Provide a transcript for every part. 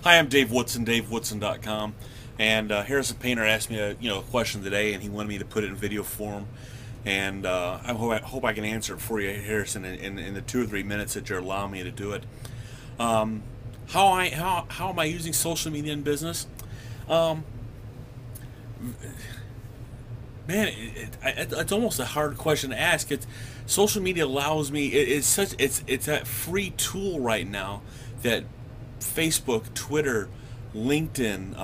Hi, I'm Dave Woodson, DaveWoodson.com, and Harrison Painter asked me a question today, and he wanted me to put it in video form, and I hope I can answer it for you, Harrison, in the 2 or 3 minutes that you're allowing me to do it. How am I using social media in business? Um, Man, it's almost a hard question to ask. It's social media allows me. It's that free tool right now that Facebook, Twitter, LinkedIn,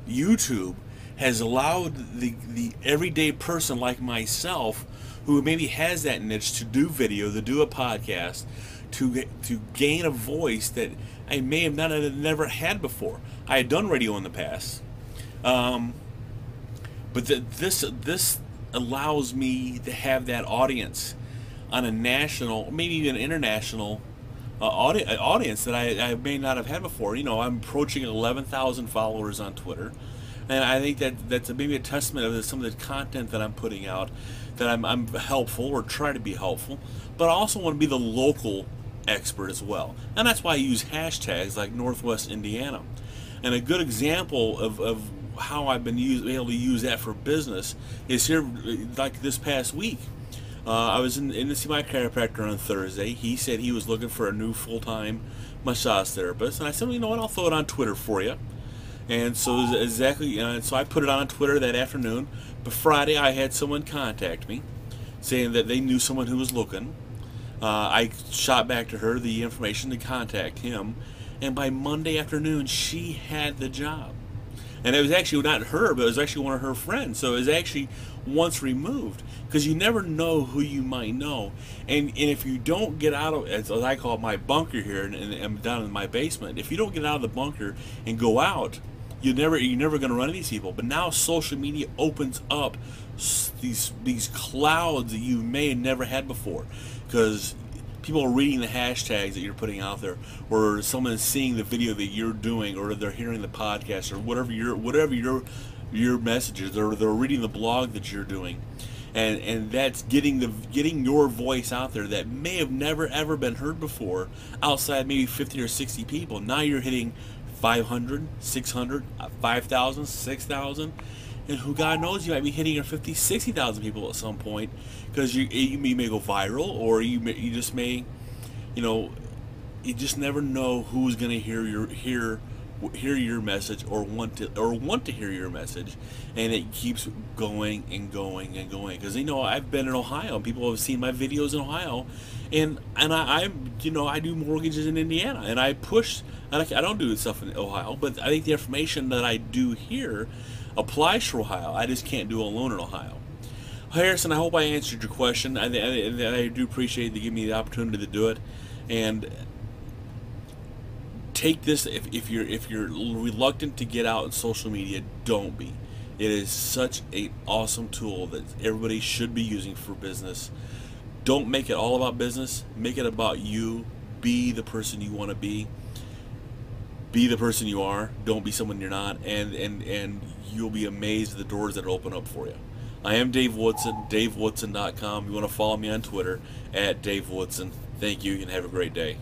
YouTube has allowed the everyday person like myself, who maybe has that niche, to do video, to do a podcast, to gain a voice that I may have never had before. I had done radio in the past. Um, but this allows me to have that audience on a national, maybe even international audience that I may not have had before. You know, I'm approaching 11,000 followers on Twitter, and I think that's maybe a testament of some of the content that I'm putting out, that I'm helpful or try to be helpful, but I also want to be the local expert as well, and that's why I use hashtags like Northwest Indiana. And a good example of how I've been able to use that for business is here, like this past week. I was in to see my chiropractor on Thursday. He said he was looking for a new full-time massage therapist, and I said, well, you know what, I'll throw it on Twitter for you. And so so I put it on Twitter that afternoon. But Friday I had someone contact me saying that they knew someone who was looking. I shot back to her the information to contact him, and by Monday afternoon she had the job. And it was actually not her, but it was actually one of her friends. So it was actually once removed, because you never know who you might know. And if you don't get out of, as I call it, my bunker here, and I'm down in my basement, if you don't get out of the bunker and go out, you're never going to run into these people. But now social media opens up these clouds that you may have never had before, because people are reading the hashtags that you're putting out there, or someone is seeing the video that you're doing, or they're hearing the podcast, or whatever your message is. They're reading the blog that you're doing, and that's getting your voice out there that may have never ever been heard before, outside maybe 50 or 60 people. Now you're hitting 500, 600, 5,000, 6,000. And who God knows, you might be hitting your 50, 60,000 people at some point, because you may go viral, or you just may, you just never know who's going to hear your message, or want to hear your message, and it keeps going and going and going. Because I've been in Ohio, and people have seen my videos in Ohio, and I do mortgages in Indiana, and I push. And I don't do stuff in Ohio, but I think the information that I do here applies to Ohio. I just can't do it alone in Ohio. Harrison, I hope I answered your question. I do appreciate you giving me the opportunity to do it. And take this, if you're reluctant to get out on social media, don't be. It is such an awesome tool that everybody should be using for business. Don't make it all about business. Make it about you. Be the person you want to be. Be the person you are. Don't be someone you're not, and you'll be amazed at the doors that open up for you. I am Dave Woodson, DaveWoodson.com. You want to follow me on Twitter at Dave Woodson. Thank you, and have a great day.